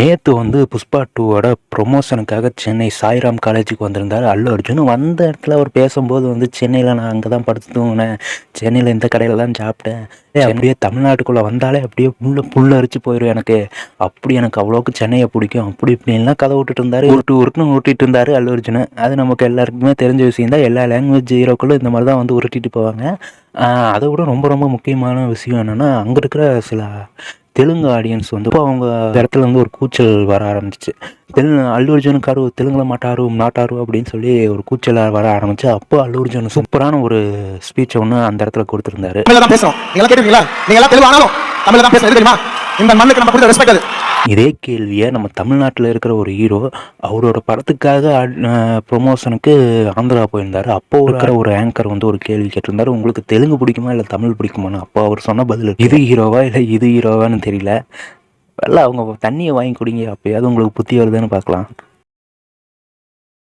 நேற்று வந்து புஷ்பா 2வோட ப்ரொமோஷனுக்காக சென்னை சாய்ராம் காலேஜுக்கு வந்திருந்தார் அல்லு அர்ஜுன். வந்த இடத்துல அவர் பேசும்போது வந்து சென்னையில் நான் அங்கே தான் படுத்து தூங்கினேன், சென்னையில் இந்த கடையில் தான் சாப்பிட்டேன், அப்படியே தமிழ்நாட்டுக்குள்ளே வந்தாலே அப்படியே புல்லரிச்சு போயிடும் எனக்கு, அப்படி எனக்கு அவ்வளோக்கு சென்னையை பிடிக்கும், அப்படி இப்படின்லாம் கதை விட்டுட்டு இருந்தார். உருட்டுன்னு ஊட்டிகிட்டு இருந்தார் அல்லு அர்ஜுன். அது நமக்கு எல்லாருக்குமே தெரிஞ்ச விஷயம் தான். எல்லா லாங்குவேஜ் ஹீரோக்களும் இந்த மாதிரி தான் வந்து உருட்டிட்டு போவாங்க. அதை விட ரொம்ப ரொம்ப முக்கியமான விஷயம் என்னென்னா, அங்கே இருக்கிற சில தெலுங்கு ஆடியன்ஸ் வந்து இப்போ அவங்க இடத்துல வந்து ஒரு கூச்சல் வர ஆரம்பிச்சிச்சு. அல்லு அர்ஜுனுக்காரு தெலுங்குல மாட்டாரு நாட்டாரு அப்படின்னு சொல்லி ஒரு கூச்சல் வர ஆரம்பிச்சு. அப்போ அல்லு அர்ஜுன் சூப்பரான ஒரு ஸ்பீச்சை ஒன்று அந்த இடத்துல கொடுத்துருந்தாரு. இதே கேள்வியை நம்ம தமிழ்நாட்டில் இருக்கிற ஒரு ஹீரோ அவரோட படத்துக்காக ப்ரொமோஷனுக்கு ஆந்திரா போயிருந்தார். அப்போ இருக்கிற ஒரு ஆங்கர் வந்து ஒரு கேள்வி கேட்டிருந்தாரு, உங்களுக்கு தெலுங்கு பிடிக்குமா இல்லை தமிழ் பிடிக்குமான்னு. அப்போ அவர் சொன்ன பதில் இது ஹீரோவா இல்லை இது ஹீரோவான்னு தெரியல. வெள்ள அவங்க தண்ணியை வாங்கி குடிங்க, அப்போயாவது உங்களுக்கு புத்தி வருதுன்னு பார்க்கலாம்.